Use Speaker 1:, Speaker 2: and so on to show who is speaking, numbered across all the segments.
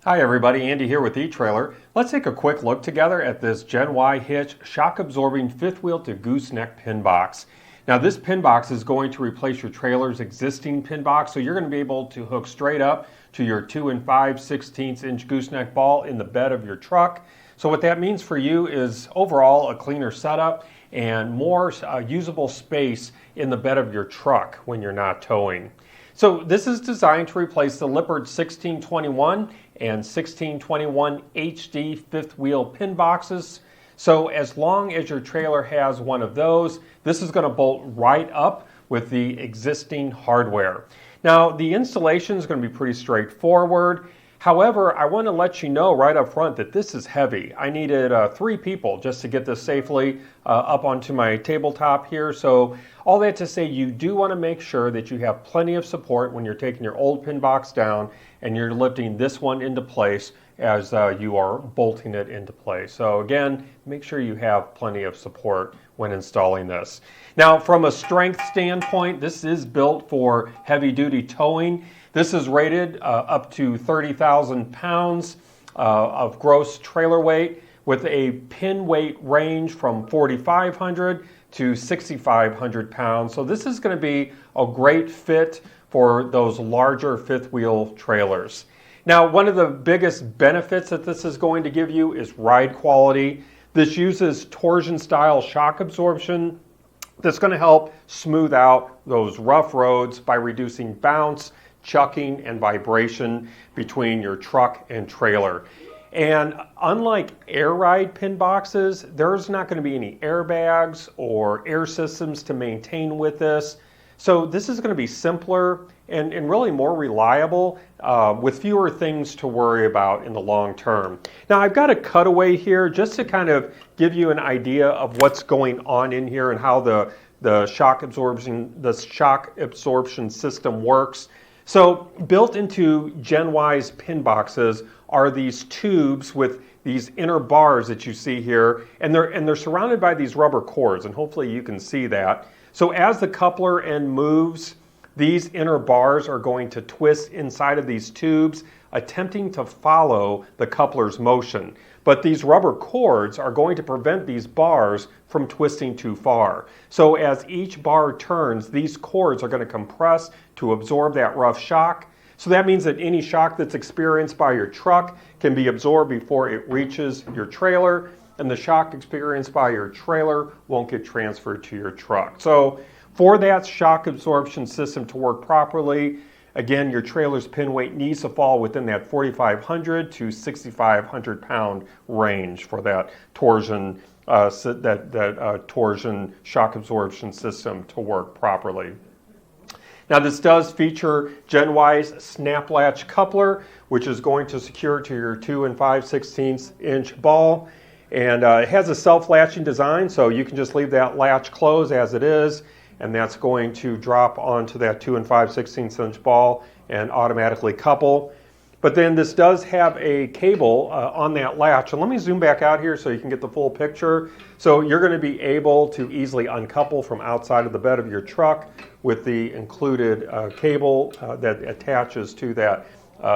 Speaker 1: Hi everybody, Andy here with eTrailer. Let's take a quick look together at this Gen-Y Hitch shock absorbing fifth wheel to gooseneck pin box. Now this pin box is going to replace your trailer's existing pin box, so you're going to be able to hook straight up to your 2 5/16 inch gooseneck ball in the bed of your truck. So what that means for you is overall a cleaner setup and more usable space in the bed of your truck when you're not towing. So this is designed to replace the Lippert 1621 and 1621 HD fifth wheel pin boxes. So as long as your trailer has one of those, this is going to bolt right up with the existing hardware. Now the installation is going to be pretty straightforward. However, I want to let you know right up front that this is heavy. I needed 3 people just to get this safely up onto my tabletop here. So all that to say, you do want to make sure that you have plenty of support when you're taking your old pin box down and you're lifting this one into place as you are bolting it into place. So again, make sure you have plenty of support when installing this. Now from a strength standpoint, this is built for heavy duty towing. This is rated up to 30,000 pounds of gross trailer weight with a pin weight range from 4,500 to 6,500 pounds. So this is going to be a great fit for those larger fifth wheel trailers. Now, one of the biggest benefits that this is going to give you is ride quality. This uses torsion style shock absorption that's going to help smooth out those rough roads by reducing bounce, chucking, and vibration between your truck and trailer. And unlike air ride pin boxes, there's not going to be any airbags or air systems to maintain with this. So this is going to be simpler and really more reliable with fewer things to worry about in the long term. Now I've got a cutaway here just to kind of give you an idea of what's going on in here and how the shock absorption system works. So built into Gen-Y's pin boxes are these tubes with these inner bars that you see here, and they're surrounded by these rubber cords, and hopefully you can see that. So as the coupler end moves, these inner bars are going to twist inside of these tubes, attempting to follow the coupler's motion. But these rubber cords are going to prevent these bars from twisting too far. So as each bar turns, these cords are going to compress to absorb that rough shock. So that means that any shock that's experienced by your truck can be absorbed before it reaches your trailer, and the shock experienced by your trailer won't get transferred to your truck. So for that shock absorption system to work properly, again, your trailer's pin weight needs to fall within that 4,500 to 6,500 pound range for that torsion, torsion shock absorption system to work properly. Now this does feature Gen-Y's snap latch coupler, which is going to secure to your 2 5/16 inch ball. And it has a self-latching design, so you can just leave that latch closed as it is, and that's going to drop onto that 2 5/16 inch ball and automatically couple. But then this does have a cable on that latch, and let me zoom back out here so you can get the full picture. So you're going to be able to easily uncouple from outside of the bed of your truck with the included cable that attaches to that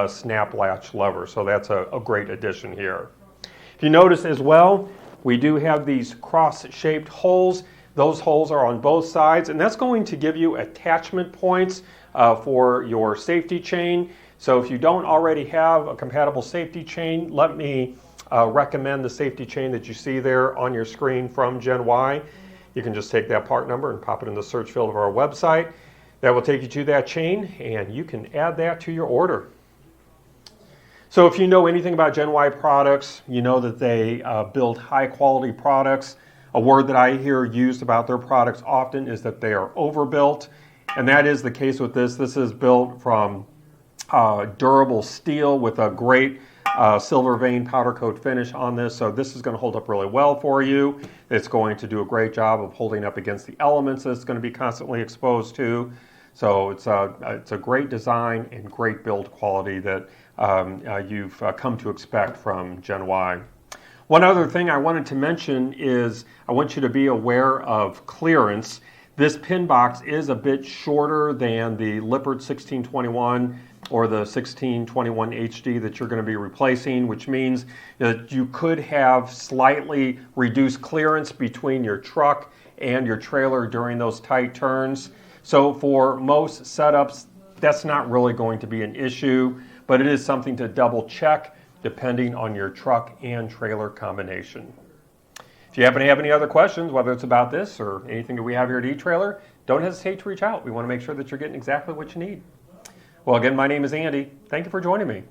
Speaker 1: snap latch lever. So that's a great addition here. If you notice as well, we do have these cross-shaped holes. Those holes are on both sides, and that's going to give you attachment points for your safety chain. So if you don't already have a compatible safety chain, let me recommend the safety chain that you see there on your screen from Gen-Y. You can just take that part number and pop it in the search field of our website. That will take you to that chain, and you can add that to your order. So if you know anything about Gen-Y products, you know that they build high quality products. A word that I hear used about their products often is that they are overbuilt, and that is the case with this. This is built from durable steel with a great silver vein powder coat finish on this, so this is going to hold up really well for you. It's going to do a great job of holding up against the elements that it's going to be constantly exposed to. So it's a great design and great build quality that you've come to expect from Gen-Y. One other thing I wanted to mention is I want you to be aware of clearance. This pin box is a bit shorter than the Lippert 1621 or the 1621 HD that you're going to be replacing, which means that you could have slightly reduced clearance between your truck and your trailer during those tight turns. So for most setups, that's not really going to be an issue, but it is something to double check depending on your truck and trailer combination. If you happen to have any other questions, whether it's about this or anything that we have here at eTrailer, don't hesitate to reach out. We want to make sure that you're getting exactly what you need. Well, again, my name is Andy. Thank you for joining me.